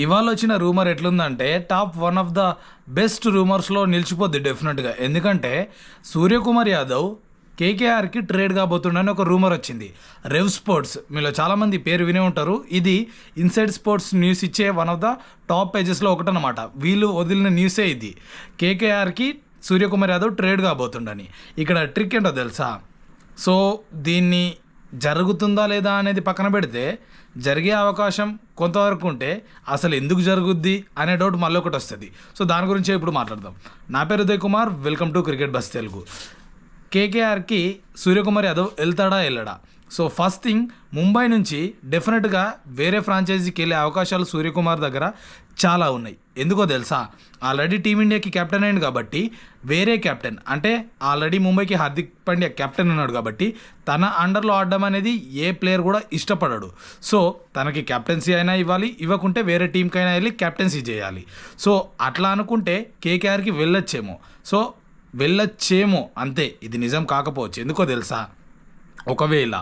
ఇవాళ వచ్చిన రూమర్ ఎట్లుందంటే top one of the best రూమర్స్లో నిలిచిపోద్ది డెఫినెట్గా. ఎందుకంటే సూర్యకుమార్ యాదవ్ కేకేఆర్కి ట్రేడ్ కాబోతుండని ఒక రూమర్ వచ్చింది. రెవ్ స్పోర్ట్స్, మీలో చాలామంది పేరు వినే ఉంటారు. ఇది ఇన్సైడ్ స్పోర్ట్స్ న్యూస్ ఇచ్చే వన్ ఆఫ్ ద టాప్ పేజెస్లో ఒకటనమాట. వీళ్ళు వదిలిన న్యూసే ఇది, కేకేఆర్కి సూర్యకుమార్ యాదవ్ ట్రేడ్ కాబోతుండని. ఇక్కడ ట్రిక్ ఏంటో తెలుసా? సో దీన్ని జరుగుతుందా లేదా అనేది పక్కన పెడితే, జరిగే అవకాశం కొంతవరకు ఉంటే అసలు ఎందుకు జరుగుద్ది అనే డౌట్ మళ్ళీ ఒకటి వస్తుంది. సో దాని గురించే ఇప్పుడు మాట్లాడదాం. నా పేరు Uday Kumar, welcome to cricket buzz Telugu. కేకేఆర్కి సూర్యకుమార్ యాదవ్ వెళ్తాడా వెళ్ళడా? సో ఫస్ట్ థింగ్, ముంబై నుంచి డెఫినెట్గా వేరే ఫ్రాంచైజీకి వెళ్ళే అవకాశాలు సూర్యకుమార్ దగ్గర చాలా ఉన్నాయి. ఎందుకో తెలుసా? ఆల్రెడీ టీమిండియాకి కెప్టెన్ అయ్యింది కాబట్టి వేరే కెప్టెన్, అంటే ఆల్రెడీ ముంబైకి హార్దిక్ పాండ్యా కెప్టెన్ ఉన్నాడు కాబట్టి తన అండర్లో ఆడడం అనేది ఏ ప్లేయర్ కూడా ఇష్టపడడు. సో తనకి కెప్టెన్సీ అయినా ఇవ్వాలి, ఇవ్వకుంటే వేరే టీంకైనా వెళ్ళి కెప్టెన్సీ చేయాలి. సో అట్లా అనుకుంటే కేకేఆర్కి వెళ్ళొచ్చేమో అంతే. ఇది నిజం కాకపోవచ్చు. ఎందుకో తెలుసా? ఒకవేళ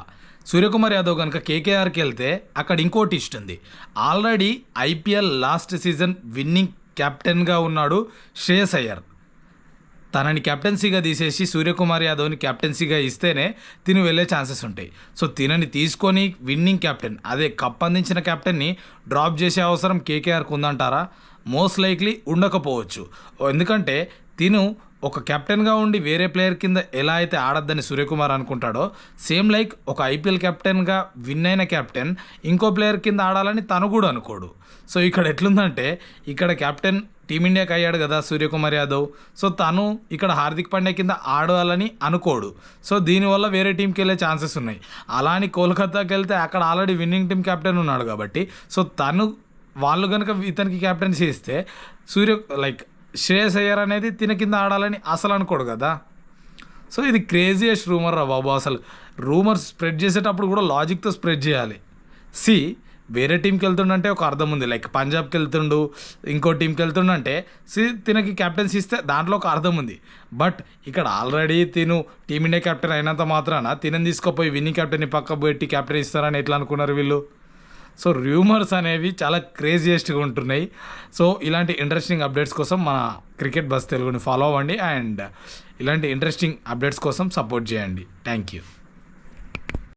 సూర్యకుమార్ యాదవ్ కనుక కేకేఆర్కి వెళ్తే అక్కడ ఇంకోటి ఇస్తుంది. Already IPL last season winnowing కెప్టెన్గా ఉన్నాడు శ్రేయస్ అయ్యర్. తనని కెప్టెన్సీగా తీసేసి సూర్యకుమార్ యాదవ్ని కెప్టెన్సీగా ఇస్తేనే తిను వెళ్ళే ఛాన్సెస్ ఉంటాయి. సో తినని తీసుకొని విన్నింగ్ కెప్టెన్, అదే కప్ అందించిన కెప్టెన్ని డ్రాప్ చేసే అవసరం కేకేఆర్కి ఉందంటారా? మోస్ట్ లైక్లీ ఉండకపోవచ్చు. ఎందుకంటే తిను ఒక కెప్టెన్గా ఉండి వేరే ప్లేయర్ కింద ఎలా అయితే ఆడద్దని సూర్యకుమార్ అనుకుంటాడో, సేమ్ లైక్ ఒక ఐపీఎల్ కెప్టెన్గా విన్ అయిన కెప్టెన్ ఇంకో ప్లేయర్ కింద ఆడాలని తను కూడా అనుకోడు. సో ఇక్కడ ఎట్లుందంటే, ఇక్కడ కెప్టెన్ టీమిండియాకి అయ్యాడు కదా సూర్యకుమార్ యాదవ్. సో తను ఇక్కడ హార్దిక్ పాండ్యా కింద ఆడాలని అనుకోడు. సో దీనివల్ల వేరే టీంకి వెళ్ళే ఛాన్సెస్ ఉన్నాయి. అలా అని కోల్కతాకి వెళ్తే అక్కడ ఆల్రెడీ విన్నింగ్ టీం కెప్టెన్ ఉన్నాడు కాబట్టి, సో వాళ్ళు కనుక ఇతనికి కెప్టెన్సీ ఇస్తే శ్రేయస్ అయ్యర్ అనేది తిన కింద ఆడాలని అసలు అనుకోడు కదా. సో ఇది క్రేజియస్ట్ రూమర్ రా బాబు. అసలు రూమర్స్ స్ప్రెడ్ చేసేటప్పుడు కూడా లాజిక్తో స్ప్రెడ్ చేయాలి. వేరే టీంకి వెళ్తుండంటే ఒక అర్థం ఉంది, లైక్ పంజాబ్కి వెళ్తుండు, ఇంకో టీంకి వెళ్తుండంటే తినకి కెప్టెన్సీ ఇస్తే దాంట్లో ఒక అర్థం ఉంది. బట్ ఇక్కడ ఆల్రెడీ టీమిండియా కెప్టెన్ అయినంత మాత్రాన తినని తీసుకుపోయి విన్నింగ్ కెప్టెన్ని పక్క పెట్టి కెప్టెన్ ఇస్తారని ఎట్లా అనుకున్నారు వీళ్ళు? సో రూమర్స్ అనేవి చాలా క్రేజియస్ట్గా ఉంటున్నాయి. సో ఇలాంటి ఇంట్రెస్టింగ్ అప్డేట్స్ కోసం మన క్రికెట్ బస్ తెలుగుని ఫాలో అవ్వండి, అండ్ ఇలాంటి ఇంట్రెస్టింగ్ అప్డేట్స్ కోసం సపోర్ట్ చేయండి. Thank you.